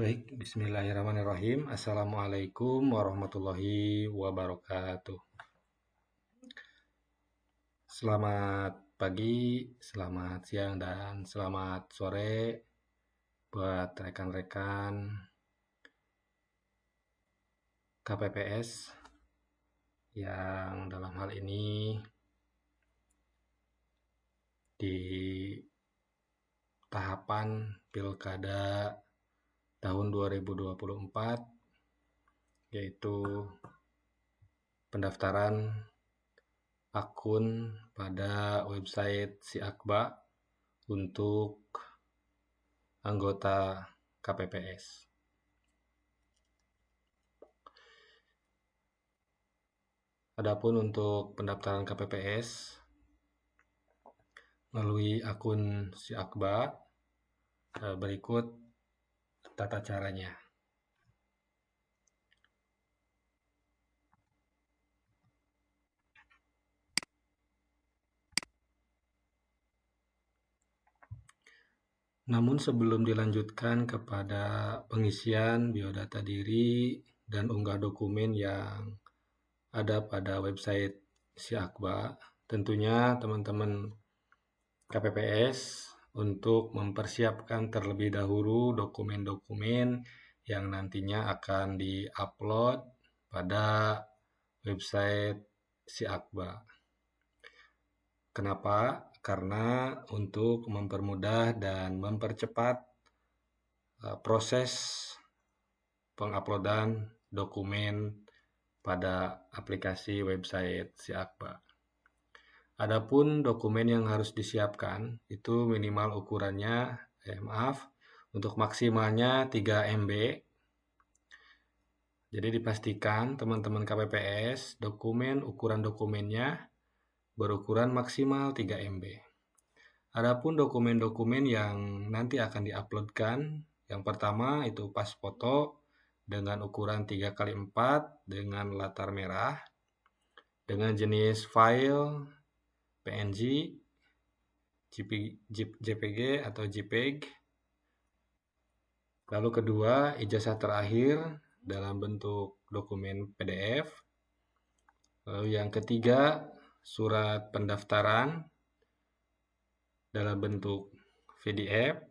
Baik, bismillahirrahmanirrahim. Assalamualaikum warahmatullahi wabarakatuh. Selamat pagi, selamat siang, dan selamat sore buat rekan-rekan KPPS yang dalam hal ini di tahapan Pilkada tahun 2024, yaitu pendaftaran akun pada website Si Akba untuk anggota KPPS. Adapun untuk pendaftaran KPPS melalui akun Si Akba, berikut tata caranya. Namun sebelum dilanjutkan kepada pengisian biodata diri dan unggah dokumen yang ada pada website Si Akba, tentunya teman-teman KPPS untuk mempersiapkan terlebih dahulu dokumen-dokumen yang nantinya akan di-upload pada website Si Akba. Kenapa? Karena untuk mempermudah dan mempercepat proses penguploadan dokumen pada aplikasi website Si Akba. Adapun dokumen yang harus disiapkan itu minimal ukurannya, untuk maksimalnya 3 MB. Jadi dipastikan teman-teman KPPS ukuran dokumennya berukuran maksimal 3 MB. Adapun dokumen-dokumen yang nanti akan diuploadkan, yang pertama itu pas foto dengan ukuran 3x4 dengan latar merah dengan jenis file PNG, JPG atau JPEG. Lalu kedua, ijazah terakhir dalam bentuk dokumen PDF. Lalu yang ketiga, surat pendaftaran dalam bentuk PDF.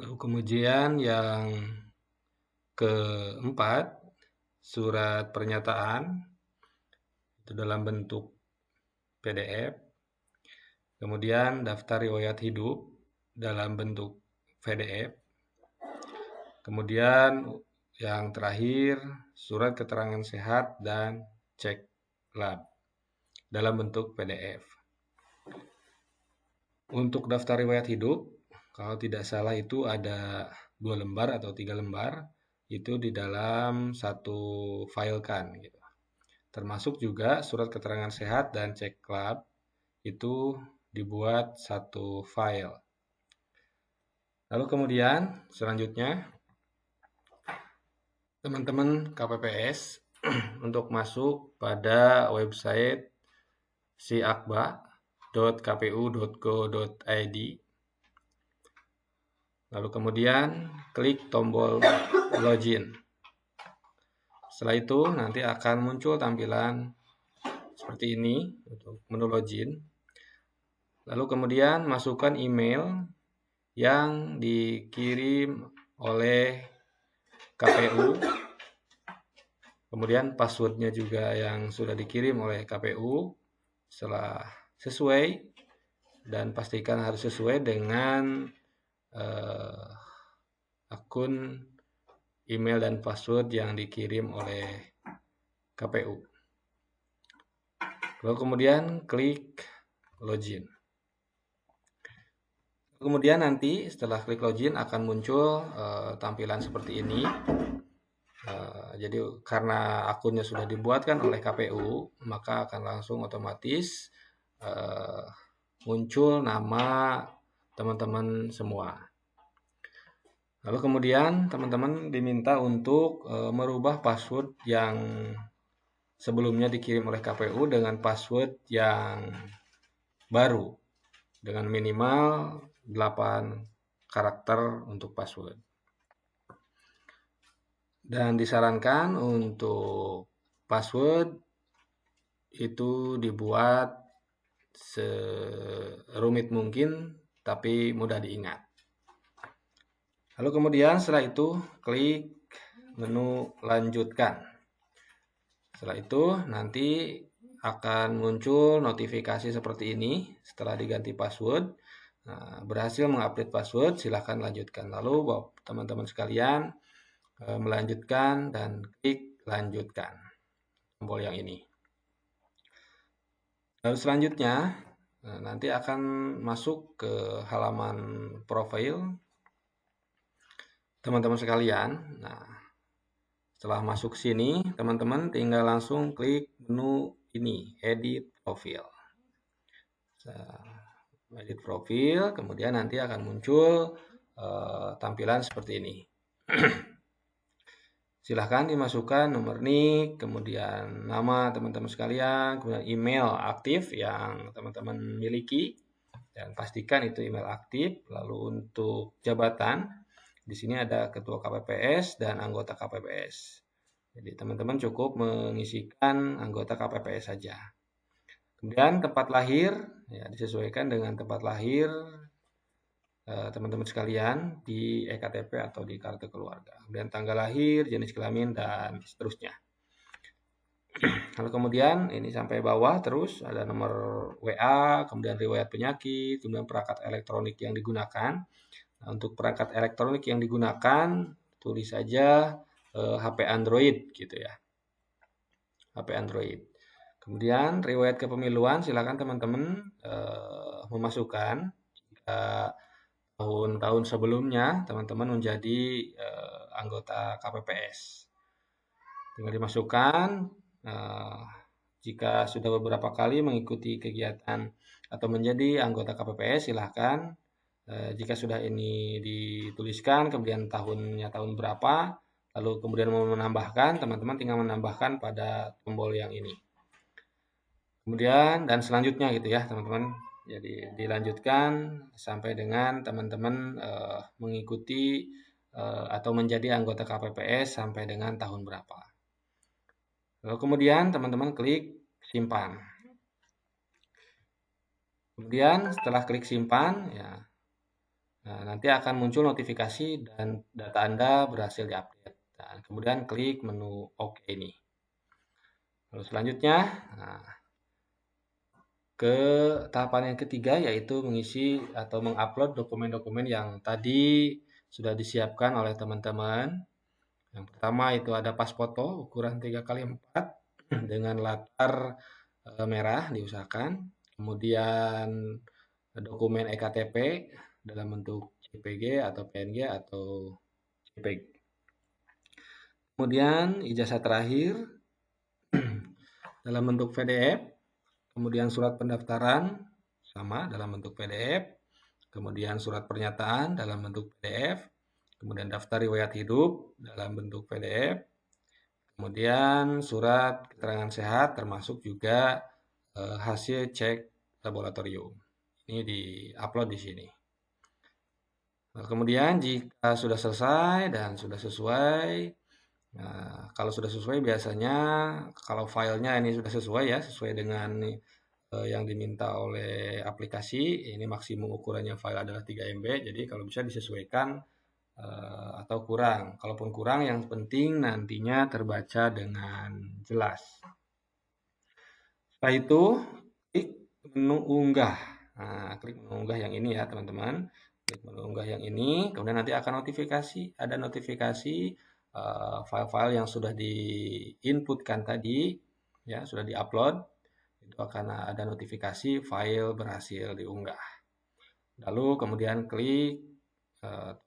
Lalu kemudian yang keempat, surat pernyataan itu dalam bentuk PDF. Kemudian daftar riwayat hidup dalam bentuk PDF. Kemudian yang terakhir, surat keterangan sehat dan cek lab dalam bentuk PDF. Untuk daftar riwayat hidup, kalau tidak salah itu ada 2 lembar atau 3 lembar, itu di dalam satu file kan gitu. Termasuk juga surat keterangan sehat dan cek lab itu dibuat satu file. Lalu kemudian selanjutnya teman-teman KPPS untuk masuk pada website siakba.kpu.go.id. Lalu kemudian klik tombol login. Setelah itu nanti akan muncul tampilan seperti ini untuk menu login. Lalu kemudian masukkan email yang dikirim oleh KPU. Kemudian passwordnya juga yang sudah dikirim oleh KPU. Setelah sesuai, dan pastikan harus sesuai dengan akun email dan password yang dikirim oleh KPU. Lalu kemudian klik login. Kemudian nanti setelah klik login akan muncul tampilan seperti ini. Jadi karena akunnya sudah dibuatkan oleh KPU, maka akan langsung otomatis muncul nama teman-teman semua. Lalu kemudian teman-teman diminta untuk merubah password yang sebelumnya dikirim oleh KPU dengan password yang baru dengan minimal 8 karakter untuk password. Dan disarankan untuk password itu dibuat serumit mungkin tapi mudah diingat. Lalu kemudian setelah itu klik menu lanjutkan. Setelah itu nanti akan muncul notifikasi seperti ini setelah diganti password. Nah, berhasil mengupdate password, silahkan lanjutkan. Lalu teman-teman sekalian melanjutkan dan klik lanjutkan tombol yang ini. Lalu selanjutnya nanti akan masuk ke halaman profil teman-teman sekalian. Nah, setelah masuk sini, teman-teman tinggal langsung klik menu ini, edit profil. Edit profil, kemudian nanti akan muncul tampilan seperti ini. Silahkan dimasukkan nomor NIK, kemudian nama teman-teman sekalian, kemudian email aktif yang teman-teman miliki, dan pastikan itu email aktif. Lalu untuk jabatan, di sini ada ketua KPPS dan anggota KPPS. Jadi teman-teman cukup mengisikan anggota KPPS saja. Kemudian tempat lahir, ya disesuaikan dengan tempat lahir teman-teman sekalian di EKTP atau di kartu keluarga. Kemudian tanggal lahir, jenis kelamin, dan seterusnya. Lalu kemudian ini sampai bawah terus ada nomor WA, kemudian riwayat penyakit, kemudian perangkat elektronik yang digunakan. Nah, untuk perangkat elektronik yang digunakan, tulis saja HP Android gitu ya. HP Android. Kemudian riwayat kepemiluan, silakan teman-teman memasukkan jika tahun-tahun sebelumnya teman-teman menjadi anggota KPPS. Tinggal dimasukkan. Jika sudah beberapa kali mengikuti kegiatan atau menjadi anggota KPPS, silahkan. Jika sudah ini dituliskan, kemudian tahunnya tahun berapa, lalu kemudian mau menambahkan, teman-teman tinggal menambahkan pada tombol yang ini. Kemudian dan selanjutnya gitu ya teman-teman. Jadi dilanjutkan sampai dengan teman-teman mengikuti atau menjadi anggota KPPS sampai dengan tahun berapa. Lalu kemudian teman-teman klik simpan. Kemudian setelah klik simpan, ya, nanti akan muncul notifikasi dan data Anda berhasil diupdate. Dan kemudian klik menu OK ini. Lalu selanjutnya, ke tahapan yang ketiga yaitu mengisi atau mengupload dokumen-dokumen yang tadi sudah disiapkan oleh teman-teman. Yang pertama itu ada pas foto ukuran 3x4 dengan latar merah diusahakan. Kemudian dokumen EKTP dalam bentuk JPG atau PNG atau JPEG. Kemudian ijazah terakhir dalam bentuk PDF. Kemudian surat pendaftaran sama dalam bentuk PDF, kemudian surat pernyataan dalam bentuk PDF, kemudian daftar riwayat hidup dalam bentuk PDF, kemudian surat keterangan sehat termasuk juga hasil cek laboratorium. Ini di-upload di sini. Nah, kemudian jika sudah selesai dan sudah sesuai, nah, kalau sudah sesuai biasanya kalau filenya ini sudah sesuai ya, sesuai dengan yang diminta oleh aplikasi, ini maksimum ukurannya file adalah 3 MB, jadi kalau bisa disesuaikan atau kurang. Kalaupun kurang yang penting nantinya terbaca dengan jelas. Setelah itu klik menu unggah. Nah, klik menu unggah yang ini ya teman-teman. Klik menu unggah yang ini, kemudian nanti akan ada notifikasi file-file yang sudah diinputkan tadi, ya sudah diupload, itu akan ada notifikasi file berhasil diunggah. Lalu kemudian klik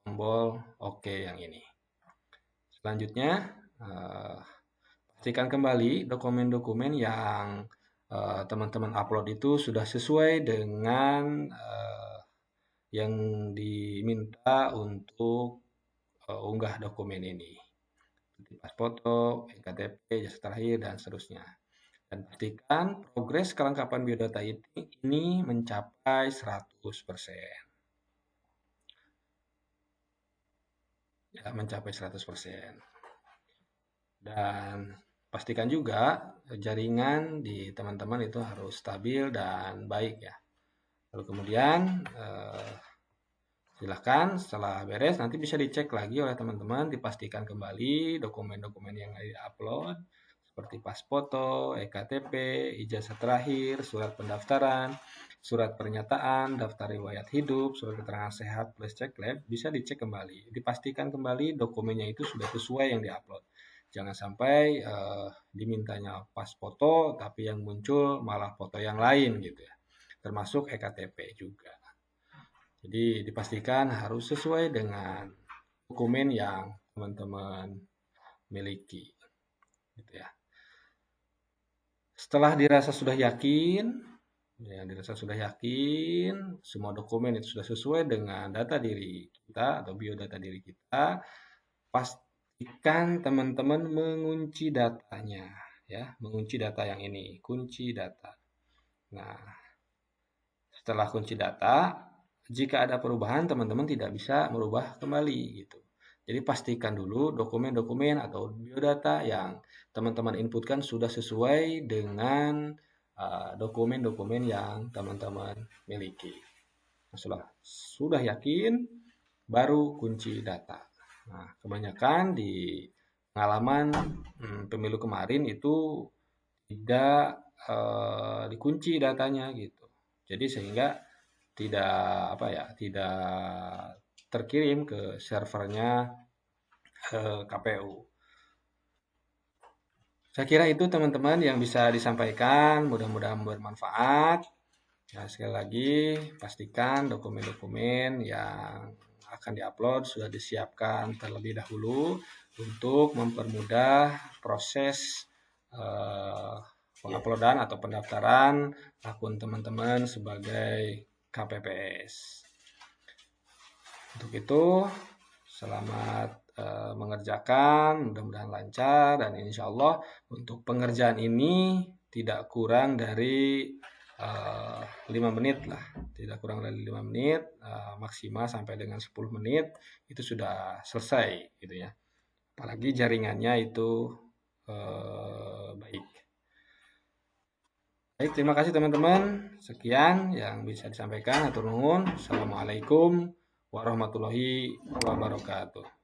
tombol OK yang ini. Selanjutnya pastikan kembali dokumen-dokumen yang teman-teman upload itu sudah sesuai dengan yang diminta untuk unggah dokumen ini. Seperti pas foto, EKTP, ijazah terakhir, dan seterusnya. Dan pastikan progres kelengkapan biodata ini mencapai 100%. Ya, mencapai 100%. Dan pastikan juga jaringan di teman-teman itu harus stabil dan baik ya. Lalu kemudian silahkan setelah beres nanti bisa dicek lagi oleh teman-teman, dipastikan kembali dokumen-dokumen yang di-upload seperti pas foto, EKTP, ijazah terakhir, surat pendaftaran, surat pernyataan, daftar riwayat hidup, surat keterangan sehat plus cek lab bisa dicek kembali. Dipastikan kembali dokumennya itu sudah sesuai yang diupload. Jangan sampai dimintanya pas foto tapi yang muncul malah foto yang lain gitu ya. Termasuk EKTP juga. Jadi dipastikan harus sesuai dengan dokumen yang teman-teman miliki. Gitu ya. Setelah dirasa sudah yakin, semua dokumen itu sudah sesuai dengan data diri kita atau biodata diri kita, pastikan teman-teman mengunci datanya, ya, mengunci data yang ini, kunci data. Nah, setelah kunci data, jika ada perubahan, teman-teman tidak bisa merubah kembali gitu. Jadi pastikan dulu dokumen-dokumen atau biodata yang teman-teman inputkan sudah sesuai dengan dokumen-dokumen yang teman-teman miliki. Sudah yakin, baru kunci data. Nah, kebanyakan di pengalaman pemilu kemarin itu tidak dikunci datanya gitu. Jadi sehingga tidak terkirim ke servernya KPU. Saya kira itu teman-teman yang bisa disampaikan, mudah-mudahan bermanfaat. Ya, sekali lagi pastikan dokumen-dokumen yang akan diupload sudah disiapkan terlebih dahulu untuk mempermudah proses penguploadan atau pendaftaran akun teman-teman sebagai KPPS. Untuk itu, selamat mengerjakan, mudah-mudahan lancar, dan insya Allah untuk pengerjaan ini tidak kurang dari 5 menit lah, tidak kurang dari 5 menit, maksimal sampai dengan 10 menit itu sudah selesai gitu ya. Apalagi jaringannya itu baik. Baik, terima kasih teman-teman. Sekian yang bisa disampaikan. Hatur nuhun. Assalamualaikum warahmatullahi wabarakatuh.